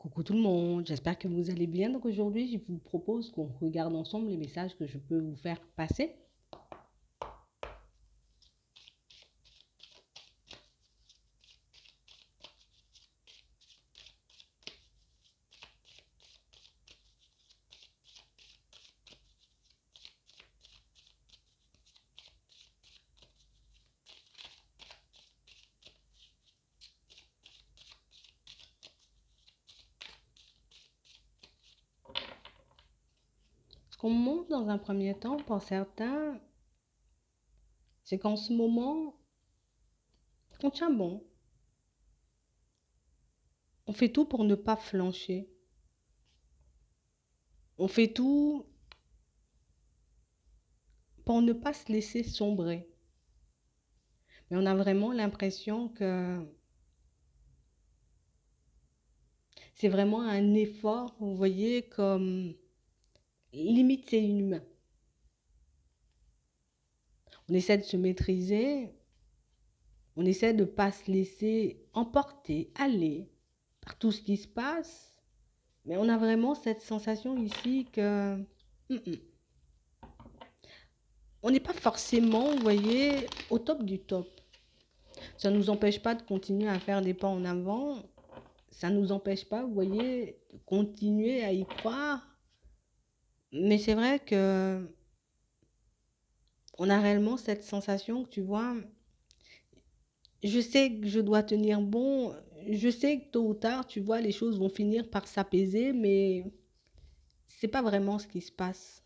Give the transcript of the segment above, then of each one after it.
Coucou tout le monde, j'espère que vous allez bien. Donc aujourd'hui, je vous propose qu'on regarde ensemble les messages que je peux vous faire passer. Ce qu'on montre dans un premier temps, pour certains, c'est qu'en ce moment, on tient bon. On fait tout pour ne pas flancher. On fait tout pour ne pas se laisser sombrer. Mais on a vraiment l'impression que c'est vraiment un effort, vous voyez, comme limite c'est inhumain. On essaie de se maîtriser, on essaie de ne pas se laisser emporter, aller par tout ce qui se passe, mais on a vraiment cette sensation ici que on n'est pas forcément, vous voyez, au top du top. Ça ne nous empêche pas de continuer à faire des pas en avant, ça ne nous empêche pas, vous voyez, de continuer à y croire, mais c'est vrai que on a réellement cette sensation que tu vois, je sais que je dois tenir bon, je sais que tôt ou tard, tu vois, les choses vont finir par s'apaiser, mais c'est pas vraiment ce qui se passe.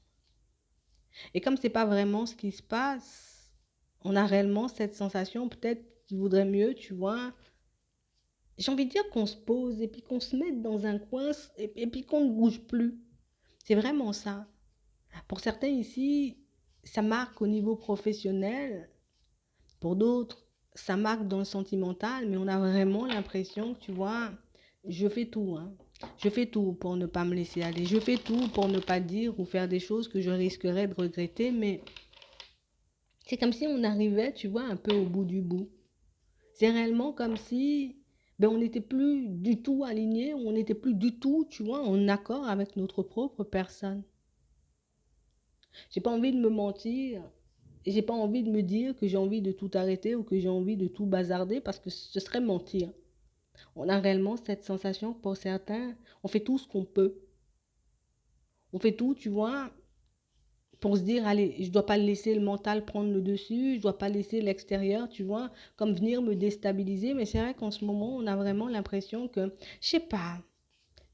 Et comme c'est pas vraiment ce qui se passe, on a réellement cette sensation, peut-être qu'il vaudrait mieux, tu vois. J'ai envie de dire qu'on se pose et puis qu'on se mette dans un coin et puis qu'on ne bouge plus. C'est vraiment ça. Pour certains ici, ça marque au niveau professionnel. Pour d'autres, ça marque dans le sentimental, mais on a vraiment l'impression que, tu vois, je fais tout, hein. Je fais tout pour ne pas me laisser aller. Je fais tout pour ne pas dire ou faire des choses que je risquerais de regretter, mais c'est comme si on arrivait, tu vois, un peu au bout du bout. C'est réellement comme si on n'était plus du tout aligné, on n'était plus du tout, tu vois, en accord avec notre propre personne. J'ai pas envie de me mentir, et j'ai pas envie de me dire que j'ai envie de tout arrêter ou que j'ai envie de tout bazarder parce que ce serait mentir. On a réellement cette sensation que pour certains, on fait tout ce qu'on peut. On fait tout, tu vois, pour se dire, allez, je dois pas laisser le mental prendre le dessus, je dois pas laisser l'extérieur, tu vois, comme venir me déstabiliser. Mais c'est vrai qu'en ce moment, on a vraiment l'impression que, je sais pas,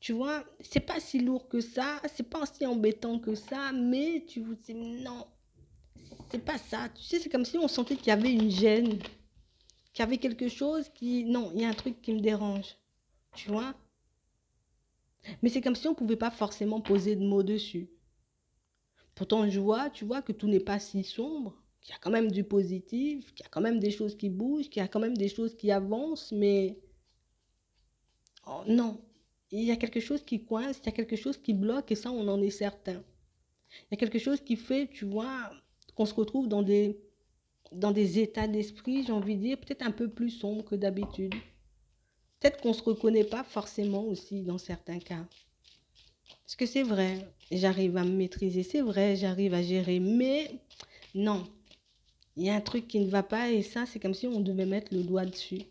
tu vois, c'est pas si lourd que ça, c'est pas si embêtant que ça, mais tu vous dis, non, c'est pas ça. Tu sais, c'est comme si on sentait qu'il y avait une gêne, qu'il y avait quelque chose qui, non, il y a un truc qui me dérange, tu vois. Mais c'est comme si on pouvait pas forcément poser de mots dessus. Pourtant, je vois, tu vois que tout n'est pas si sombre, qu'il y a quand même du positif, qu'il y a quand même des choses qui bougent, qu'il y a quand même des choses qui avancent, mais oh, non, il y a quelque chose qui coince, il y a quelque chose qui bloque, et ça, on en est certain. Il y a quelque chose qui fait, tu vois, qu'on se retrouve dans des états d'esprit, j'ai envie de dire, peut-être un peu plus sombres que d'habitude. Peut-être qu'on ne se reconnaît pas forcément aussi dans certains cas. Parce que c'est vrai, j'arrive à me maîtriser, c'est vrai, j'arrive à gérer, mais non, il y a un truc qui ne va pas et ça, c'est comme si on devait mettre le doigt dessus.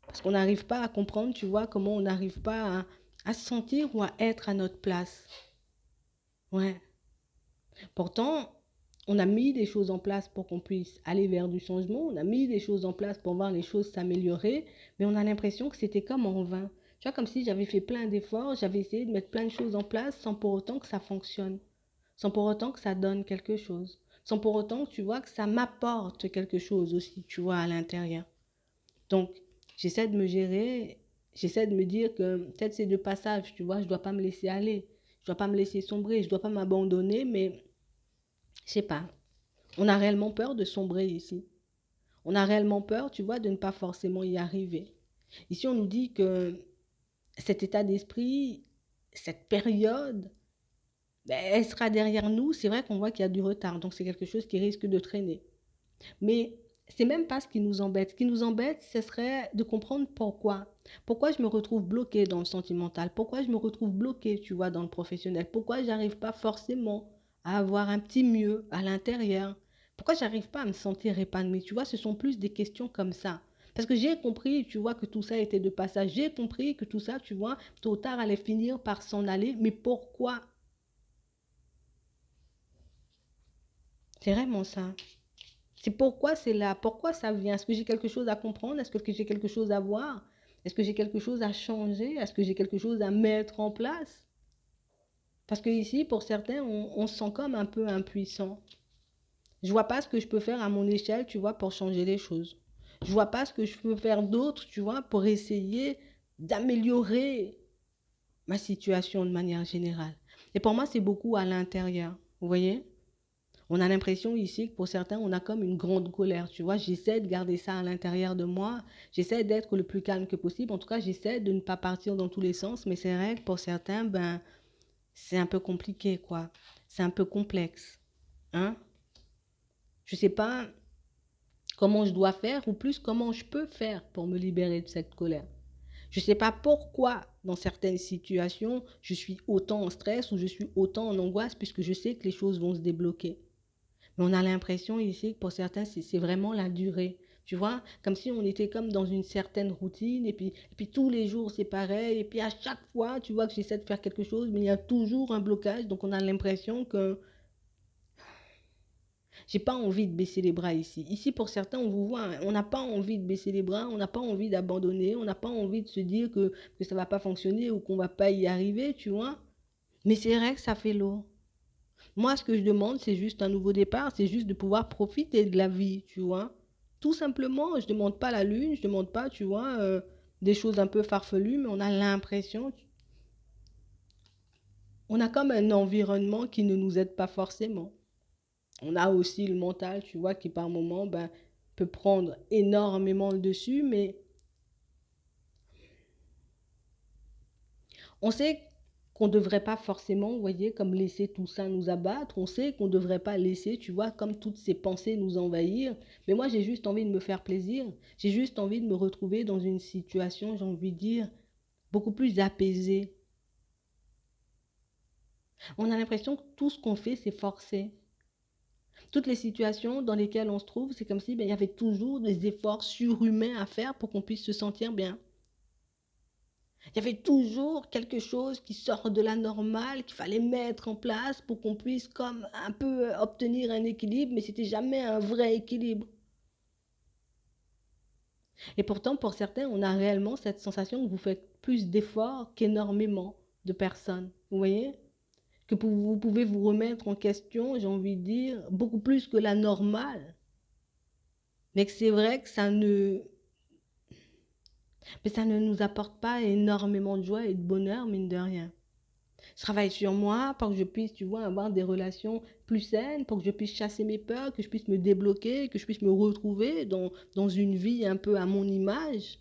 Parce qu'on n'arrive pas à comprendre, tu vois, comment on n'arrive pas à se sentir ou à être à notre place. Ouais. Pourtant, on a mis des choses en place pour qu'on puisse aller vers du changement, on a mis des choses en place pour voir les choses s'améliorer, mais on a l'impression que c'était comme en vain. Tu vois, comme si j'avais fait plein d'efforts, j'avais essayé de mettre plein de choses en place sans pour autant que ça fonctionne, sans pour autant que ça donne quelque chose, sans pour autant que tu vois que ça m'apporte quelque chose aussi, tu vois, à l'intérieur. Donc, j'essaie de me gérer, j'essaie de me dire que peut-être c'est de passage, tu vois, je ne dois pas me laisser aller, je ne dois pas me laisser sombrer, je ne dois pas m'abandonner, mais je sais pas, on a réellement peur de sombrer ici. On a réellement peur, tu vois, de ne pas forcément y arriver. Ici, on nous dit que cet état d'esprit, cette période, elle sera derrière nous. C'est vrai qu'on voit qu'il y a du retard, donc c'est quelque chose qui risque de traîner. Mais C'est même pas ce qui nous embête. Ce qui nous embête, ce serait de comprendre pourquoi. Pourquoi je me retrouve bloquée dans le sentimental? Pourquoi je me retrouve bloquée, tu vois, dans le professionnel? Pourquoi j'arrive pas forcément à avoir un petit mieux à l'intérieur? Pourquoi j'arrive pas à me sentir épanouie? Tu vois, ce sont plus des questions comme ça. Parce que j'ai compris, tu vois, que tout ça était de passage. J'ai compris que tout ça, tu vois, tôt ou tard allait finir par s'en aller. Mais pourquoi? C'est vraiment ça. C'est pourquoi c'est là, pourquoi ça vient. Est-ce que j'ai quelque chose à comprendre? Est-ce que j'ai quelque chose à voir? Est-ce que j'ai quelque chose à changer? Est-ce que j'ai quelque chose à mettre en place? Parce que ici, pour certains, on se sent comme un peu impuissant. Je vois pas ce que je peux faire à mon échelle, tu vois, pour changer les choses. Je vois pas ce que je peux faire d'autre, tu vois, pour essayer d'améliorer ma situation de manière générale. Et pour moi, c'est beaucoup à l'intérieur. Vous voyez? On a l'impression ici que pour certains, on a comme une grande colère. Tu vois, j'essaie de garder ça à l'intérieur de moi. J'essaie d'être le plus calme que possible. En tout cas, j'essaie de ne pas partir dans tous les sens. Mais c'est vrai que pour certains, ben, c'est un peu compliqué, quoi. C'est un peu complexe. Hein? Je ne sais pas comment je dois faire ou plus comment je peux faire pour me libérer de cette colère. Je ne sais pas pourquoi, dans certaines situations, je suis autant en stress ou je suis autant en angoisse puisque je sais que les choses vont se débloquer. Mais on a l'impression ici que pour certains, c'est vraiment la durée. Tu vois, comme si on était comme dans une certaine routine, et puis tous les jours c'est pareil, et puis à chaque fois, tu vois que j'essaie de faire quelque chose, mais il y a toujours un blocage, donc on a l'impression que j'ai pas envie de baisser les bras ici. Ici, pour certains, on vous voit, hein, on n'a pas envie de baisser les bras, on n'a pas envie d'abandonner, on n'a pas envie de se dire que ça va pas fonctionner ou qu'on va pas y arriver, tu vois. Mais c'est vrai que ça fait lourd. Moi, ce que je demande, c'est juste un nouveau départ, c'est juste de pouvoir profiter de la vie, tu vois. Tout simplement, je demande pas la lune, je demande pas, tu vois, des choses un peu farfelues, mais on a l'impression, on a comme un environnement qui ne nous aide pas forcément. On a aussi le mental, tu vois, qui par moment, ben, peut prendre énormément le dessus, mais on sait qu'on ne devrait pas forcément, vous voyez, comme laisser tout ça nous abattre. On sait qu'on ne devrait pas laisser, tu vois, comme toutes ces pensées nous envahir. Mais moi, j'ai juste envie de me faire plaisir. J'ai juste envie de me retrouver dans une situation, j'ai envie de dire, beaucoup plus apaisée. On a l'impression que tout ce qu'on fait, c'est forcé. Toutes les situations dans lesquelles on se trouve, c'est comme si ben, il y avait toujours des efforts surhumains à faire pour qu'on puisse se sentir bien. Il y avait toujours quelque chose qui sort de la normale, qu'il fallait mettre en place pour qu'on puisse comme un peu obtenir un équilibre, mais c'était jamais un vrai équilibre. Et pourtant, pour certains, on a réellement cette sensation que vous faites plus d'efforts qu'énormément de personnes. Vous voyez? Que vous pouvez vous remettre en question, j'ai envie de dire, beaucoup plus que la normale. Mais que c'est vrai que ça ne nous apporte pas énormément de joie et de bonheur, mine de rien. Je travaille sur moi pour que je puisse, tu vois, avoir des relations plus saines, pour que je puisse chasser mes peurs, que je puisse me débloquer, que je puisse me retrouver dans une vie un peu à mon image.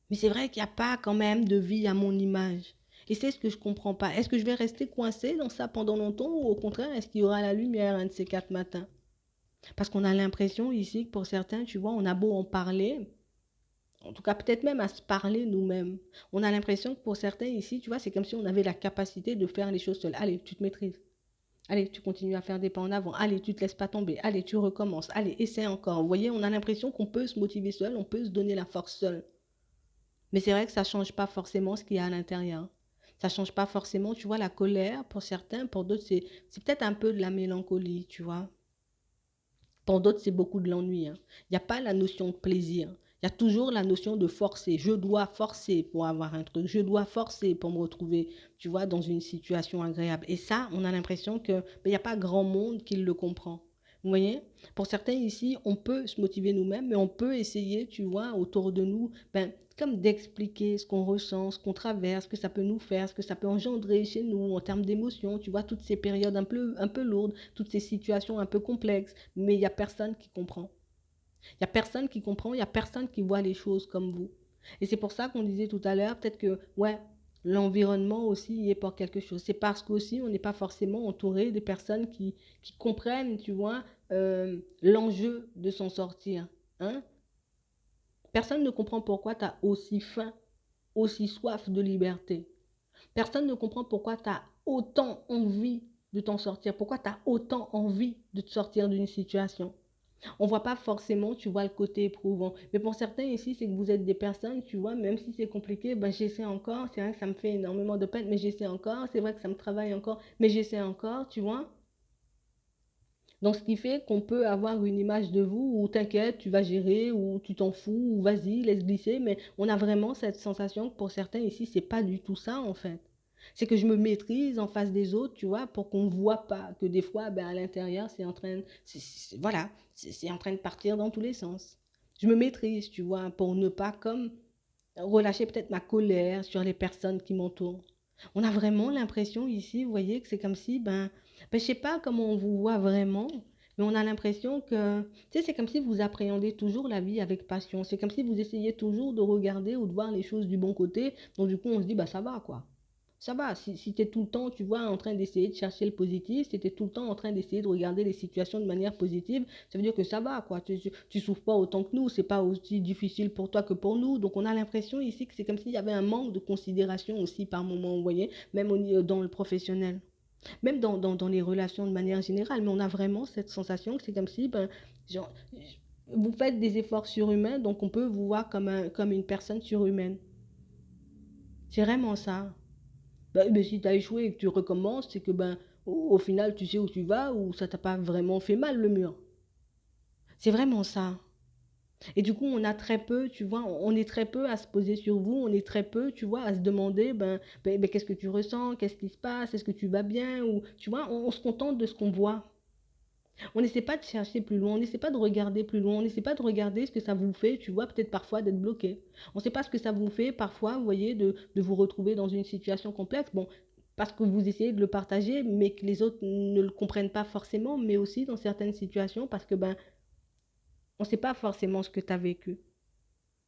Mais c'est vrai qu'il n'y a pas quand même de vie à mon image. Et c'est ce que je comprends pas. Est-ce que je vais rester coincée dans ça pendant longtemps ou au contraire, est-ce qu'il y aura la lumière un de ces 4 matins? Parce qu'on a l'impression ici que pour certains, tu vois, on a beau en parler, en tout cas peut-être même à se parler nous-mêmes. On a l'impression que pour certains ici, tu vois, c'est comme si on avait la capacité de faire les choses seul. Allez, tu te maîtrises. Allez, tu continues à faire des pas en avant. Allez, tu te laisses pas tomber. Allez, tu recommences. Allez, essaie encore. Vous voyez, on a l'impression qu'on peut se motiver seul, on peut se donner la force seul. Mais c'est vrai que ça ne change pas forcément ce qu'il y a à l'intérieur. Ça ne change pas forcément, tu vois, la colère pour certains, pour d'autres, c'est peut-être un peu de la mélancolie, tu vois. Pour d'autres, c'est beaucoup de l'ennui, hein. Il n'y a pas la notion de plaisir. Il y a toujours la notion de forcer. Je dois forcer pour avoir un truc. Je dois forcer pour me retrouver, tu vois, dans une situation agréable. Et ça, on a l'impression que ben, il n'y a pas grand monde qui le comprend. Vous voyez? Pour certains ici, on peut se motiver nous-mêmes, mais on peut essayer, tu vois, autour de nous, ben, comme d'expliquer ce qu'on ressent, ce qu'on traverse, ce que ça peut nous faire, ce que ça peut engendrer chez nous en termes d'émotions, tu vois, toutes ces périodes un peu lourdes, toutes ces situations un peu complexes, mais il n'y a personne qui comprend. Il n'y a personne qui comprend, il n'y a personne qui voit les choses comme vous. Et c'est pour ça qu'on disait tout à l'heure, peut-être que, ouais, l'environnement aussi y est pour quelque chose. C'est parce qu'aussi on n'est pas forcément entouré des personnes qui comprennent, tu vois, l'enjeu de s'en sortir. Hein? Personne ne comprend pourquoi tu as aussi faim, aussi soif de liberté. Personne ne comprend pourquoi tu as autant envie de t'en sortir, pourquoi tu as autant envie de te sortir d'une situation. On voit pas forcément, tu vois, le côté éprouvant. Mais pour certains ici, c'est que vous êtes des personnes, tu vois, même si c'est compliqué, ben j'essaie encore. C'est vrai que ça me fait énormément de peine, mais j'essaie encore. C'est vrai que ça me travaille encore, mais j'essaie encore, tu vois. Donc, ce qui fait qu'on peut avoir une image de vous où t'inquiète, tu vas gérer, ou tu t'en fous, ou vas-y, laisse glisser. Mais on a vraiment cette sensation que pour certains ici, c'est pas du tout ça, en fait. C'est que je me maîtrise en face des autres, tu vois, pour qu'on ne voit pas que des fois, ben, à l'intérieur, c'est en train, voilà, c'est en train de partir dans tous les sens. Je me maîtrise, tu vois, pour ne pas comme relâcher peut-être ma colère sur les personnes qui m'entourent. On a vraiment l'impression ici, vous voyez, que c'est comme si, je sais pas comment on vous voit vraiment, mais on a l'impression que, tu sais, c'est comme si vous appréhendez toujours la vie avec passion. C'est comme si vous essayez toujours de regarder ou de voir les choses du bon côté. Donc, du coup, on se dit, bah, ça va, quoi. Ça va, si tu es tout le temps, tu vois, en train d'essayer de chercher le positif, si tu es tout le temps en train d'essayer de regarder les situations de manière positive, ça veut dire que ça va, quoi. Tu souffres pas autant que nous, c'est pas aussi difficile pour toi que pour nous. Donc on a l'impression ici que c'est comme s'il y avait un manque de considération aussi par moment, vous voyez, même dans le professionnel, même dans les relations de manière générale. Mais on a vraiment cette sensation que c'est comme si, genre, vous faites des efforts surhumains, donc on peut vous voir comme une personne surhumaine. C'est vraiment ça. Si tu as échoué et que tu recommences, c'est que au final, tu sais où tu vas ou ça t'a pas vraiment fait mal le mur. C'est vraiment ça. Et du coup, on a très peu, tu vois, on est très peu à se poser sur vous, on est très peu, tu vois, à se demander, qu'est-ce que tu ressens, qu'est-ce qui se passe, est-ce que tu vas bien, ou, tu vois, on se contente de ce qu'on voit. On n'essaie pas de chercher plus loin, on n'essaie pas de regarder plus loin, on n'essaie pas de regarder ce que ça vous fait, tu vois, peut-être parfois d'être bloqué. On ne sait pas ce que ça vous fait parfois, vous voyez, de vous retrouver dans une situation complexe. Bon, parce que vous essayez de le partager, mais que les autres ne le comprennent pas forcément, mais aussi dans certaines situations, parce que on ne sait pas forcément ce que tu as vécu.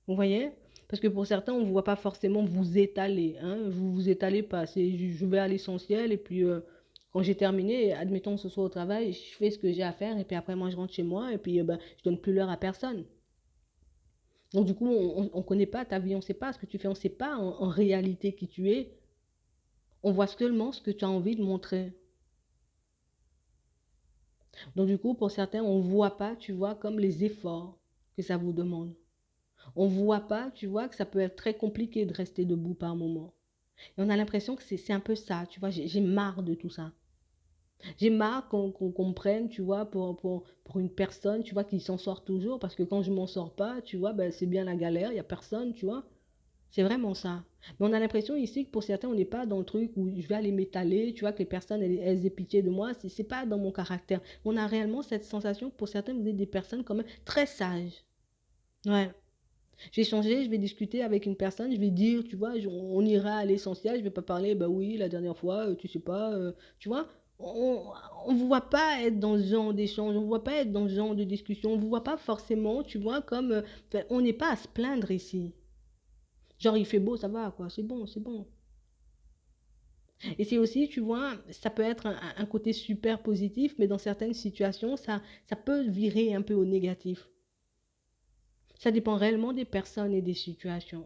Vous voyez? Parce que pour certains, on ne voit pas forcément vous étaler, hein. Vous vous étalez pas. C'est, je vais à l'essentiel et puis quand j'ai terminé, admettons que ce soit au travail, je fais ce que j'ai à faire et puis après moi je rentre chez moi et puis je donne plus l'heure à personne. Donc du coup, on connaît pas ta vie, on sait pas ce que tu fais, on sait pas en réalité qui tu es. On voit seulement ce que tu as envie de montrer. Donc du coup, pour certains, on voit pas, tu vois, comme les efforts que ça vous demande. On voit pas, tu vois, que ça peut être très compliqué de rester debout par moment. Et on a l'impression que c'est un peu ça, tu vois, j'ai marre de tout ça. J'ai marre qu'on me prenne, tu vois, pour une personne, tu vois, qui s'en sort toujours, parce que quand je m'en sors pas, tu vois, c'est bien la galère, il n'y a personne, tu vois. C'est vraiment ça. Mais on a l'impression ici que pour certains, on n'est pas dans le truc où je vais aller m'étaler, tu vois, que les personnes, elles aient pitié de moi, c'est pas dans mon caractère. On a réellement cette sensation que pour certains, vous êtes des personnes quand même très sages. Ouais. Je vais changer, je vais discuter avec une personne, je vais dire, tu vois, on ira à l'essentiel, je vais pas parler, bah oui, la dernière fois, tu sais pas, tu vois, on ne voit pas être dans ce genre d'échange, on ne voit pas être dans ce genre de discussion, on ne voit pas forcément, tu vois, comme, on n'est pas à se plaindre ici. Genre, il fait beau, ça va, quoi, c'est bon, c'est bon. Et c'est aussi, tu vois, ça peut être un côté super positif, mais dans certaines situations, ça peut virer un peu au négatif. Ça dépend réellement des personnes et des situations.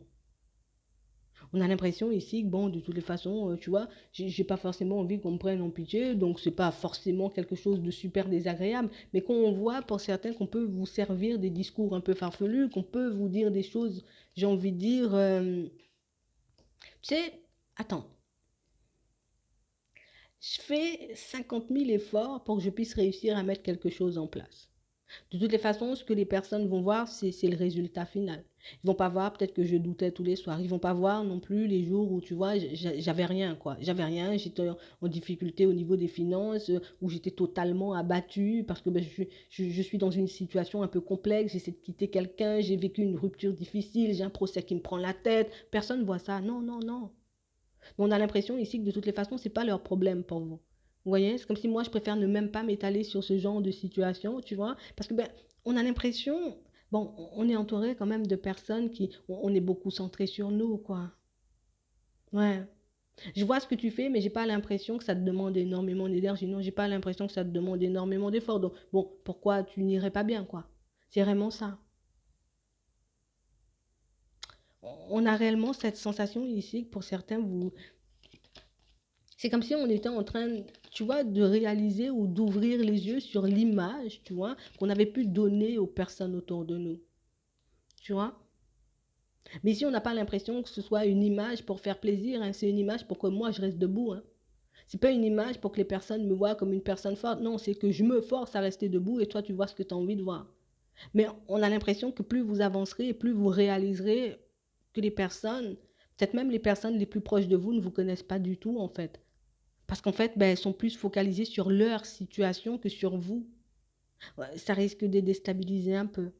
On a l'impression ici que, bon, de toutes les façons, tu vois, j'ai pas forcément envie qu'on me prenne en pitié, donc c'est pas forcément quelque chose de super désagréable. Mais quand on voit pour certains qu'on peut vous servir des discours un peu farfelus, qu'on peut vous dire des choses, j'ai envie de dire, tu sais, attends, je fais 50 000 efforts pour que je puisse réussir à mettre quelque chose en place. De toutes les façons, ce que les personnes vont voir, c'est le résultat final. Ils vont pas voir peut-être que je doutais tous les soirs. Ils vont pas voir non plus les jours où, tu vois, j'avais rien, quoi. J'avais rien, j'étais en difficulté au niveau des finances, où j'étais totalement abattue parce que je suis dans une situation un peu complexe. J'essaie de quitter quelqu'un, j'ai vécu une rupture difficile, j'ai un procès qui me prend la tête. Personne ne voit ça. Non, non, non. Mais on a l'impression ici que de toutes les façons, c'est pas leur problème pour vous. Vous voyez, c'est comme si moi, je préfère ne même pas m'étaler sur ce genre de situation, tu vois, parce que on a l'impression, bon, on est entouré quand même de personnes qui, on est beaucoup centré sur nous, quoi. Ouais. Je vois ce que tu fais, mais j'ai pas l'impression que ça te demande énormément d'énergie. Non, j'ai pas l'impression que ça te demande énormément d'efforts. Donc, bon, pourquoi tu n'irais pas bien, quoi? C'est vraiment ça. On a réellement cette sensation ici que pour certains, c'est comme si on était en train, tu vois, de réaliser ou d'ouvrir les yeux sur l'image, tu vois, qu'on avait pu donner aux personnes autour de nous, tu vois. Mais ici, on n'a pas l'impression que ce soit une image pour faire plaisir, hein. C'est une image pour que moi, je reste debout, hein. C'est pas une image pour que les personnes me voient comme une personne forte. Non, c'est que je me force à rester debout et toi, tu vois ce que tu as envie de voir. Mais on a l'impression que plus vous avancerez et plus vous réaliserez que les personnes, peut-être même les personnes les plus proches de vous, ne vous connaissent pas du tout, en fait. Parce qu'en fait, ben, elles sont plus focalisées sur leur situation que sur vous. Ouais, ça risque de déstabiliser un peu.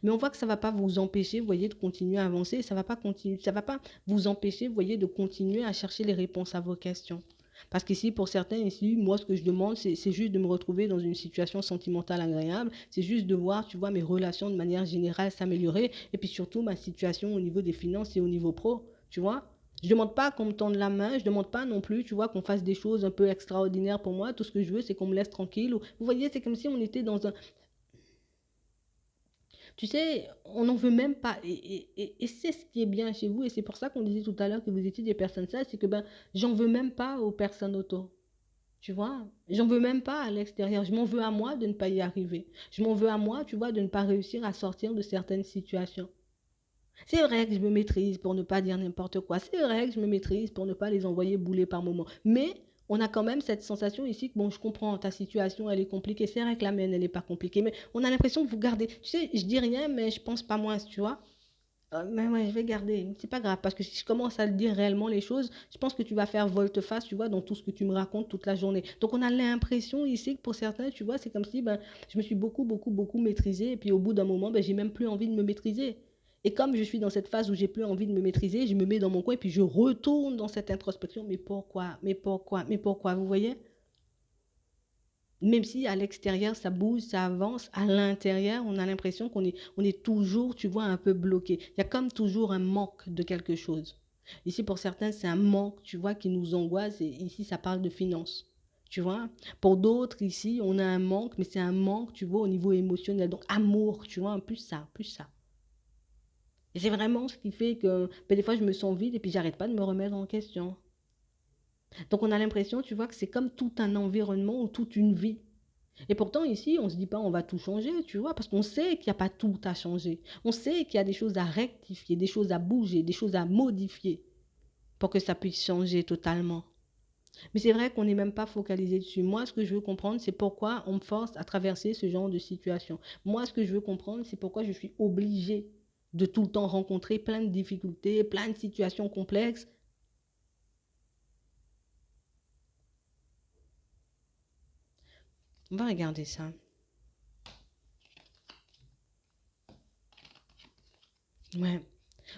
Mais on voit que ça ne va pas vous empêcher, vous voyez, de continuer à avancer. Ça va pas continuer, ça va pas vous empêcher, vous voyez, de continuer à chercher les réponses à vos questions. Parce qu'ici, pour certains, ici, moi, ce que je demande, c'est juste de me retrouver dans une situation sentimentale agréable. C'est juste de voir, tu vois, mes relations de manière générale s'améliorer. Et puis surtout, ma situation au niveau des finances et au niveau pro, tu vois. Je ne demande pas qu'on me tende la main, je ne demande pas non plus, tu vois, qu'on fasse des choses un peu extraordinaires pour moi. Tout ce que je veux, c'est qu'on me laisse tranquille. Vous voyez, c'est comme si on était dans un, tu sais, on n'en veut même pas. Et c'est ce qui est bien chez vous. Et c'est pour ça qu'on disait tout à l'heure que vous étiez des personnes sages. C'est que ben, j'en veux même pas aux personnes autour. Tu vois, j'en veux même pas à l'extérieur. Je m'en veux à moi de ne pas y arriver. Je m'en veux à moi, tu vois, de ne pas réussir à sortir de certaines situations. C'est vrai que je me maîtrise pour ne pas dire n'importe quoi. C'est vrai que je me maîtrise pour ne pas les envoyer bouler par moment. Mais on a quand même cette sensation ici que, bon, je comprends, ta situation, elle est compliquée. C'est vrai que la mienne, elle n'est pas compliquée. Mais on a l'impression que vous gardez. Tu sais, je dis rien, mais je pense pas moins, tu vois. Mais ouais, je vais garder. C'est pas grave, parce que si je commence à le dire réellement les choses, je pense que tu vas faire volte-face, tu vois, dans tout ce que tu me racontes toute la journée. Donc on a l'impression ici que pour certains, tu vois, c'est comme si ben, je me suis beaucoup, beaucoup, beaucoup maîtrisée, et puis au bout d'un moment, ben, j'ai même plus envie de me maîtriser. Et comme je suis dans cette phase où j'ai plus envie de me maîtriser, je me mets dans mon coin, et puis je retourne dans cette introspection. Mais pourquoi? Mais pourquoi? Mais pourquoi? Vous voyez? Même si à l'extérieur ça bouge, ça avance, à l'intérieur on a l'impression qu'on est toujours, tu vois, un peu bloqué. Il y a comme toujours un manque de quelque chose. Ici pour certains c'est un manque, tu vois, qui nous angoisse et ici ça parle de finances. Tu vois, pour d'autres ici on a un manque, mais c'est un manque, tu vois, au niveau émotionnel. Donc amour, tu vois, plus ça, plus ça. Et c'est vraiment ce qui fait que ben, des fois je me sens vide et puis j'arrête pas de me remettre en question. Donc on a l'impression, tu vois, que c'est comme tout un environnement ou toute une vie. Et pourtant, ici, on ne se dit pas on va tout changer, tu vois, parce qu'on sait qu'il n'y a pas tout à changer. On sait qu'il y a des choses à rectifier, des choses à bouger, des choses à modifier pour que ça puisse changer totalement. Mais c'est vrai qu'on n'est même pas focalisé dessus. Moi, ce que je veux comprendre, c'est pourquoi on me force à traverser ce genre de situation. Moi, ce que je veux comprendre, c'est pourquoi je suis obligée de tout le temps rencontrer plein de difficultés, plein de situations complexes. On va regarder ça. Ouais.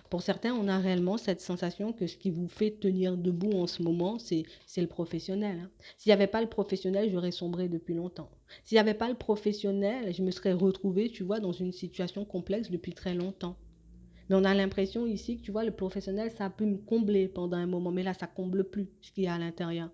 Pour certains, on a réellement cette sensation que ce qui vous fait tenir debout en ce moment, c'est le professionnel, hein. S'il n'y avait pas le professionnel, j'aurais sombré depuis longtemps. S'il n'y avait pas le professionnel, je me serais retrouvée, tu vois, dans une situation complexe depuis très longtemps. Mais on a l'impression ici que, tu vois, le professionnel, ça a pu me combler pendant un moment, mais là, ça comble plus ce qu'il y a à l'intérieur.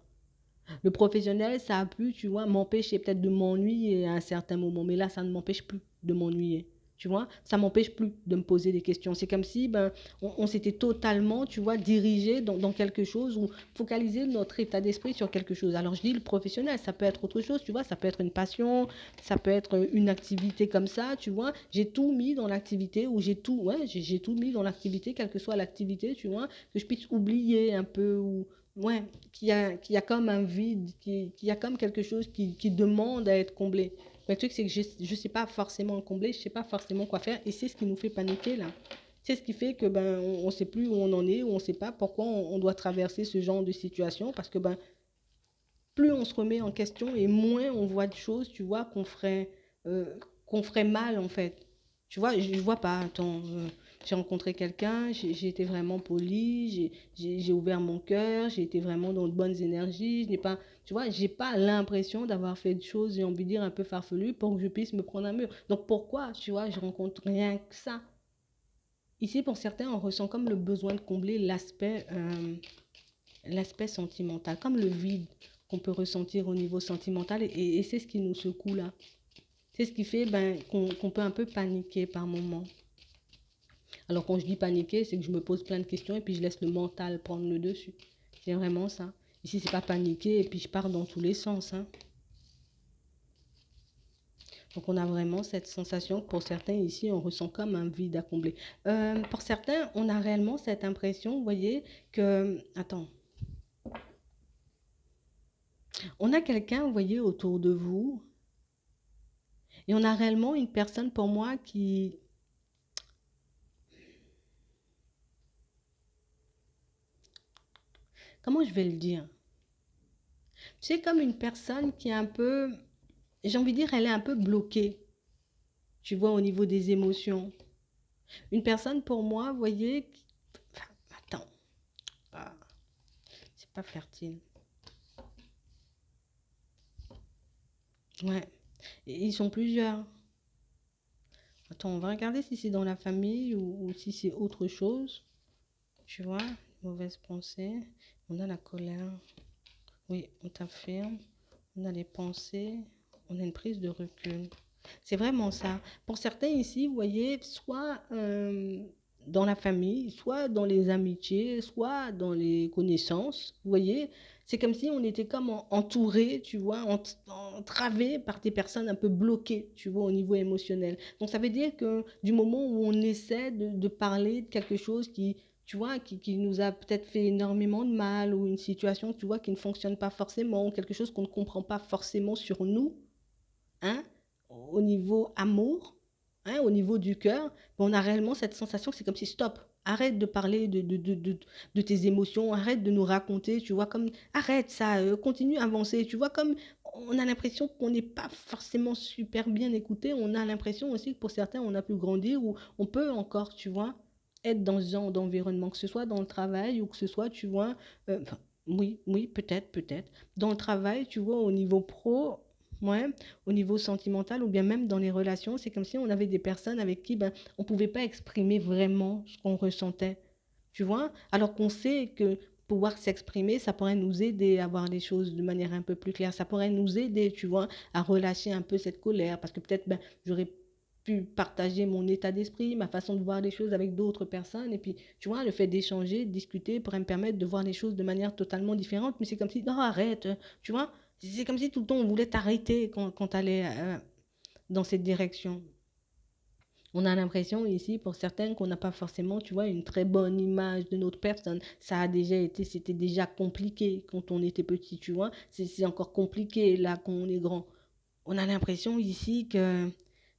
Le professionnel, ça a pu, tu vois, m'empêcher peut-être de m'ennuyer à un certain moment, mais là, ça ne m'empêche plus de m'ennuyer. Tu vois, ça m'empêche plus de me poser des questions. C'est comme si ben, on s'était totalement, tu vois, dirigé dans quelque chose ou focalisé notre état d'esprit sur quelque chose. Alors je dis le professionnel, ça peut être autre chose, tu vois, ça peut être une passion, ça peut être une activité comme ça, tu vois. J'ai tout mis dans l'activité ou j'ai tout, ouais, j'ai tout mis dans l'activité, quelle que soit l'activité, tu vois, que je puisse oublier un peu ou, ouais, qu'il y a comme un vide, qu'il y a comme quelque chose qui demande à être comblé. Mais le truc, c'est que je ne sais pas forcément le combler, je ne sais pas forcément quoi faire, et c'est ce qui nous fait paniquer là. C'est ce qui fait que ben on ne sait plus où on en est, ou on ne sait pas pourquoi on doit traverser ce genre de situation, parce que ben plus on se remet en question et moins on voit de choses, tu vois, euh, qu'on ferait mal en fait. Tu vois, je vois pas, attends, j'ai rencontré quelqu'un, j'ai été vraiment polie, j'ai ouvert mon cœur, j'ai été vraiment dans de bonnes énergies, je n'ai pas, tu vois, j'ai pas l'impression d'avoir fait de choses, j'ai envie de dire, un peu farfelues pour que je puisse me prendre un mur. Donc pourquoi, tu vois, je rencontre rien que ça. Ici, pour certains, on ressent comme le besoin de combler l'aspect l'aspect sentimental, comme le vide qu'on peut ressentir au niveau sentimental. Et c'est ce qui nous secoue là. C'est ce qui fait qu'on peut un peu paniquer par moment. Alors quand je dis paniquer, c'est que je me pose plein de questions et puis je laisse le mental prendre le dessus. C'est vraiment ça. Ici, c'est pas paniquer et puis je pars dans tous les sens, hein. Donc on a vraiment cette sensation que pour certains ici, on ressent comme un vide à combler. Pour certains, on a réellement cette impression, vous voyez, que... Attends. On a quelqu'un, vous voyez, autour de vous. Et on a réellement une personne pour moi qui... Comment je vais le dire? C'est comme une personne qui est un peu... J'ai envie de dire, elle est un peu bloquée, tu vois, au niveau des émotions. Une personne pour moi, vous voyez... Enfin, attends. Ah, c'est pas fertile. Ouais. Et ils sont plusieurs. Attends, on va regarder si c'est dans la famille ou si c'est autre chose. Tu vois, mauvaise pensée. On a la colère. Oui, on t'affirme. On a les pensées. On a une prise de recul. C'est vraiment ça. Pour certains ici, vous voyez, soit dans la famille, soit dans les amitiés, soit dans les connaissances, vous voyez, c'est comme si on était comme entouré, tu vois, entravé par des personnes un peu bloquées, tu vois, au niveau émotionnel. Donc ça veut dire que du moment où on essaie de parler de quelque chose qui, tu vois, qui nous a peut-être fait énormément de mal ou une situation, tu vois, qui ne fonctionne pas forcément, ou quelque chose qu'on ne comprend pas forcément sur nous, hein, au niveau amour, hein, au niveau du cœur, on a réellement cette sensation que c'est comme si stop, arrête de parler de tes émotions, arrête de nous raconter, tu vois, comme arrête ça, continue à avancer, tu vois, comme on a l'impression qu'on n'est pas forcément super bien écouté, on a l'impression aussi que pour certains on a pu grandir ou on peut encore, tu vois, être dans ce genre d'environnement, que ce soit dans le travail ou que ce soit, tu vois, enfin, oui, oui, peut-être, peut-être. Dans le travail, tu vois, au niveau pro, ouais, au niveau sentimental ou bien même dans les relations, c'est comme si on avait des personnes avec qui on ne pouvait pas exprimer vraiment ce qu'on ressentait, tu vois, alors qu'on sait que pouvoir s'exprimer, ça pourrait nous aider à voir les choses de manière un peu plus claire, ça pourrait nous aider, tu vois, à relâcher un peu cette colère, parce que peut-être j'aurais pu partager mon état d'esprit, ma façon de voir les choses avec d'autres personnes, et puis, tu vois, le fait d'échanger, de discuter pourrait me permettre de voir les choses de manière totalement différente, mais c'est comme si, non, arrête, tu vois, c'est comme si tout le temps on voulait t'arrêter quand tu allais dans cette direction. On a l'impression ici, pour certains, qu'on n'a pas forcément, tu vois, une très bonne image de notre personne. Ça a déjà été, c'était déjà compliqué quand on était petit, tu vois. C'est encore compliqué là quand on est grand. On a l'impression ici que,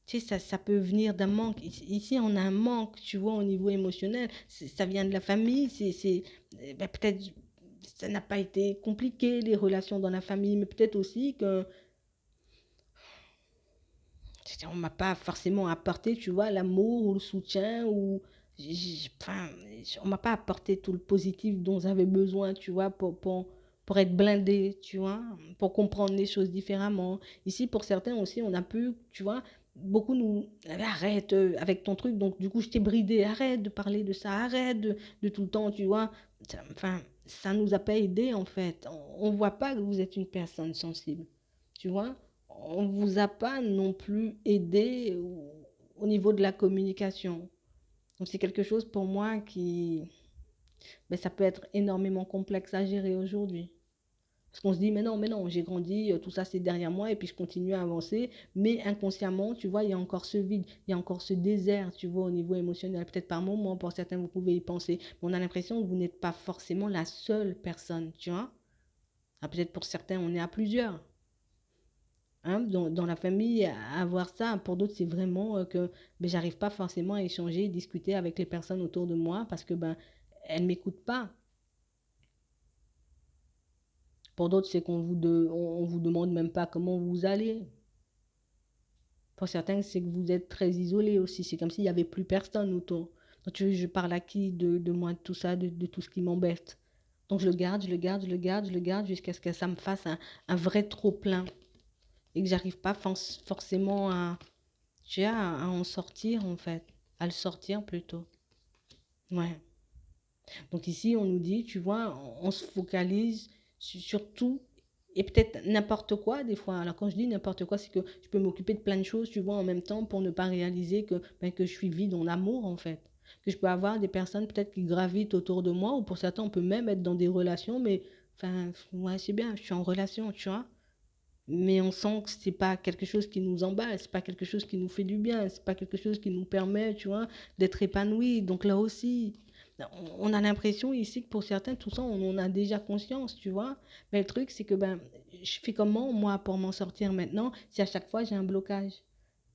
tu sais, ça peut venir d'un manque. Ici, on a un manque, tu vois, au niveau émotionnel. Ça vient de la famille, peut-être ça n'a pas été compliqué, les relations dans la famille, mais peut-être aussi que on m'a pas forcément apporté, tu vois, l'amour ou le soutien ou enfin, on m'a pas apporté tout le positif dont j'avais besoin, tu vois, pour être blindé, tu vois, pour comprendre les choses différemment. Ici, pour certains aussi, on a pu, tu vois, beaucoup nous arrête avec ton truc, donc du coup, je t'ai bridé, arrête de parler de ça, arrête de tout le temps, tu vois. Enfin, ça nous a pas aidé en fait. On voit pas que vous êtes une personne sensible, tu vois, on ne vous a pas non plus aidé au niveau de la communication. Donc c'est quelque chose pour moi qui, ça peut être énormément complexe à gérer aujourd'hui. Parce qu'on se dit, mais non, j'ai grandi, tout ça c'est derrière moi, et puis je continue à avancer. Mais inconsciemment, tu vois, il y a encore ce vide, il y a encore ce désert, tu vois, au niveau émotionnel. Peut-être par moment, pour certains, vous pouvez y penser. Mais on a l'impression que vous n'êtes pas forcément la seule personne, tu vois. Ah, peut-être pour certains, on est à plusieurs. Hein, dans la famille, avoir ça, pour d'autres, c'est vraiment que j'arrive pas forcément à échanger, discuter avec les personnes autour de moi parce que elles m'écoutent pas. Pour d'autres, c'est on vous demande même pas comment vous allez. Pour certains, c'est que vous êtes très isolé aussi. C'est comme s'il y avait plus personne autour. Donc, tu veux, je parle à qui de moi, de tout ça, de tout ce qui m'embête. Donc, je le garde, je le garde, je le garde, je le garde jusqu'à ce que ça me fasse un vrai trop plein et que j'arrive pas forcément à en sortir en fait, à le sortir plutôt. Ouais. Donc ici, on nous dit, tu vois, on se focalise sur tout et peut-être n'importe quoi des fois. Alors quand je dis n'importe quoi, c'est que je peux m'occuper de plein de choses, tu vois, en même temps pour ne pas réaliser que je suis vide en amour en fait. Que je peux avoir des personnes peut-être qui gravitent autour de moi ou pour certains, on peut même être dans des relations, mais enfin, ouais, c'est bien, je suis en relation, tu vois. Mais on sent que c'est pas quelque chose qui nous emballe, c'est pas quelque chose qui nous fait du bien, c'est pas quelque chose qui nous permet, tu vois, d'être épanoui. Donc là aussi, on a l'impression ici que pour certains, tout ça, on en a déjà conscience, tu vois. Mais le truc, c'est que ben, je fais comment, moi, pour m'en sortir maintenant, si à chaque fois j'ai un blocage?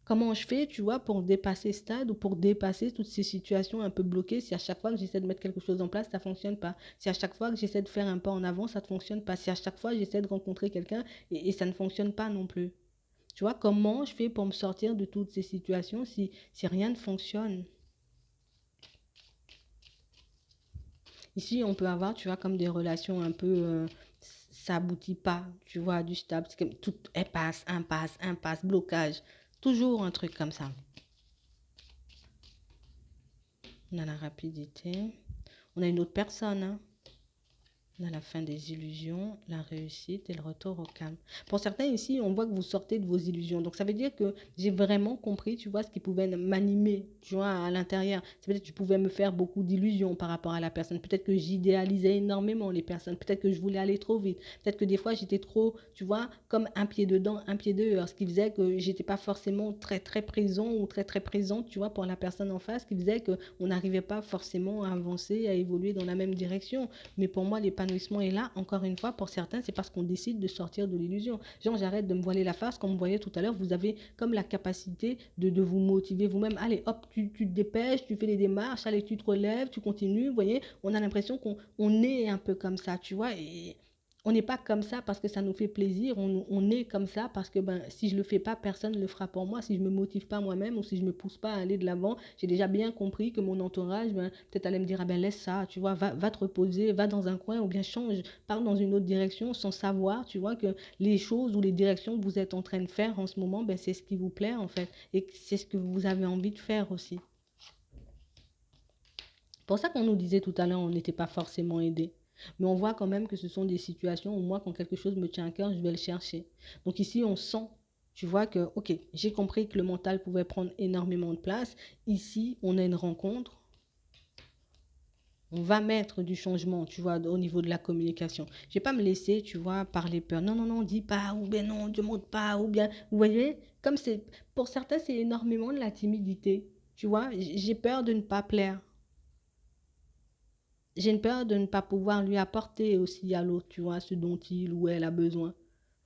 Comment je fais, tu vois, pour dépasser ce stade ou pour dépasser toutes ces situations un peu bloquées si à chaque fois que j'essaie de mettre quelque chose en place, ça ne fonctionne pas. Si à chaque fois que j'essaie de faire un pas en avant, ça ne fonctionne pas. Si à chaque fois j'essaie de rencontrer quelqu'un et ça ne fonctionne pas non plus. Tu vois, comment je fais pour me sortir de toutes ces situations si rien ne fonctionne? Ici, on peut avoir, tu vois, comme des relations un peu, ça aboutit pas, tu vois, du stable. C'est comme tout, impasse, blocage. Toujours un truc comme ça. On a la rapidité. On a une autre personne, hein. On a la fin des illusions, la réussite et le retour au calme. Pour certains ici, on voit que vous sortez de vos illusions. Donc ça veut dire que j'ai vraiment compris, tu vois, ce qui pouvait m'animer, tu vois, à l'intérieur. Ça veut dire que je pouvais me faire beaucoup d'illusions par rapport à la personne. Peut-être que j'idéalisais énormément les personnes. Peut-être que je voulais aller trop vite. Peut-être que des fois, j'étais trop, tu vois, comme un pied dedans, un pied dehors. Ce qui faisait que j'étais pas forcément très, très présent ou très, très présente, tu vois, pour la personne en face. Ce qui faisait qu'on n'arrivait pas forcément à avancer, à évoluer dans la même direction. Mais pour moi, l'épanouissement est là. Encore une fois, pour certains, c'est parce qu'on décide de sortir de l'illusion. Genre, j'arrête de me voiler la face. Comme vous voyez tout à l'heure, vous avez comme la capacité de vous motiver vous-même. Allez, hop, tu te dépêches, tu fais les démarches, allez, tu te relèves, tu continues. Vous voyez, on a l'impression qu'on est un peu comme ça, tu vois. Et on n'est pas comme ça parce que ça nous fait plaisir, on est comme ça parce que ben, si je ne le fais pas, personne ne le fera pour moi. Si je ne me motive pas moi-même ou si je ne me pousse pas à aller de l'avant, j'ai déjà bien compris que mon entourage, ben, peut-être allait me dire, ah ben laisse ça, tu vois, va te reposer, va dans un coin ou bien change, pars dans une autre direction sans savoir, tu vois, que les choses ou les directions que vous êtes en train de faire en ce moment, ben, c'est ce qui vous plaît en fait et c'est ce que vous avez envie de faire aussi. Pour ça qu'on nous disait tout à l'heure, on n'était pas forcément aidé. Mais on voit quand même que ce sont des situations où moi, quand quelque chose me tient à cœur, je vais le chercher. Donc ici, on sent, tu vois que, ok, j'ai compris que le mental pouvait prendre énormément de place. Ici, on a une rencontre. On va mettre du changement, tu vois, au niveau de la communication. Je ne vais pas me laisser, tu vois, parler peur. Non, non, non, dis pas, ou bien non, ne monte pas, ou bien, vous voyez, comme c'est, pour certains, c'est énormément de la timidité. Tu vois, j'ai peur de ne pas plaire. J'ai une peur de ne pas pouvoir lui apporter aussi à l'autre, tu vois, ce dont il ou elle a besoin.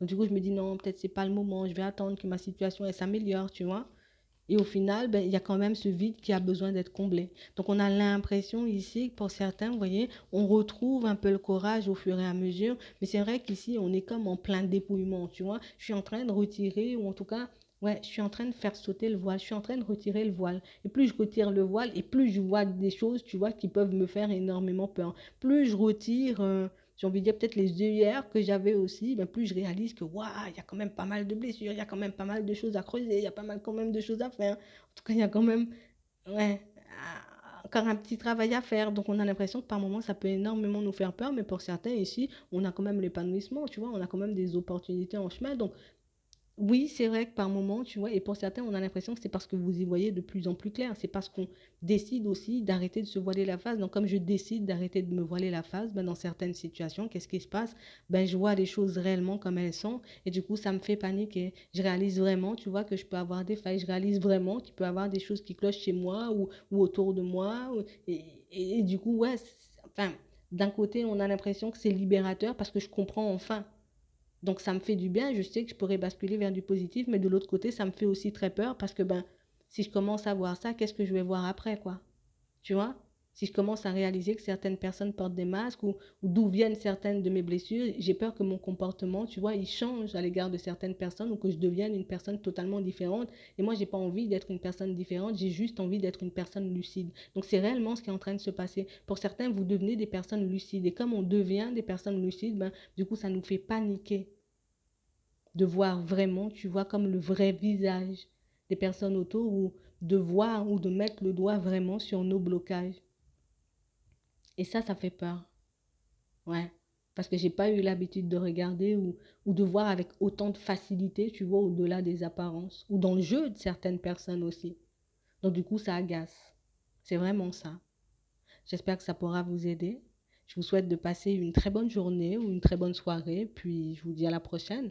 Donc, du coup, je me dis non, peut-être c'est pas le moment, je vais attendre que ma situation elle s'améliore, tu vois. Et au final, ben, il y a quand même ce vide qui a besoin d'être comblé. Donc, on a l'impression ici que pour certains, vous voyez, on retrouve un peu le courage au fur et à mesure. Mais c'est vrai qu'ici, on est comme en plein dépouillement, tu vois. Je suis en train de retirer, ou en tout cas, ouais, je suis en train de faire sauter le voile. Je suis en train de retirer le voile. Et plus je retire le voile, et plus je vois des choses, tu vois, qui peuvent me faire énormément peur. Plus je retire, j'ai envie de dire peut-être les œillères que j'avais aussi, ben plus je réalise que waouh, il y a quand même pas mal de blessures, il y a quand même pas mal de choses à creuser, il y a pas mal quand même de choses à faire. En tout cas, il y a quand même ouais, encore un petit travail à faire. Donc on a l'impression que par moments, ça peut énormément nous faire peur, mais pour certains ici, on a quand même l'épanouissement, tu vois, on a quand même des opportunités en chemin. Donc oui, c'est vrai que par moment, tu vois, et pour certains, on a l'impression que c'est parce que vous y voyez de plus en plus clair. C'est parce qu'on décide aussi d'arrêter de se voiler la face. Donc, comme je décide d'arrêter de me voiler la face, ben, dans certaines situations, qu'est-ce qui se passe? Ben, je vois les choses réellement comme elles sont. Et du coup, ça me fait paniquer. Je réalise vraiment, tu vois, que je peux avoir des failles. Je réalise vraiment qu'il peut y avoir des choses qui clochent chez moi ou autour de moi. Et du coup, ouais, enfin, d'un côté, on a l'impression que c'est libérateur parce que je comprends enfin. Donc ça me fait du bien, je sais que je pourrais basculer vers du positif, mais de l'autre côté, ça me fait aussi très peur parce que ben, si je commence à voir ça, qu'est-ce que je vais voir après, quoi? Tu vois? Si je commence à réaliser que certaines personnes portent des masques ou d'où viennent certaines de mes blessures, j'ai peur que mon comportement, tu vois, il change à l'égard de certaines personnes ou que je devienne une personne totalement différente. Et moi, j'ai pas envie d'être une personne différente, j'ai juste envie d'être une personne lucide. Donc c'est réellement ce qui est en train de se passer. Pour certains, vous devenez des personnes lucides. Et comme on devient des personnes lucides, ben, du coup, ça nous fait paniquer de voir vraiment, tu vois, comme le vrai visage des personnes autour ou de voir ou de mettre le doigt vraiment sur nos blocages. Et ça fait peur. Ouais. Parce que j'ai pas eu l'habitude de regarder ou de voir avec autant de facilité, tu vois, au-delà des apparences. Ou dans le jeu de certaines personnes aussi. Donc du coup, ça agace. C'est vraiment ça. J'espère que ça pourra vous aider. Je vous souhaite de passer une très bonne journée ou une très bonne soirée, puis je vous dis à la prochaine.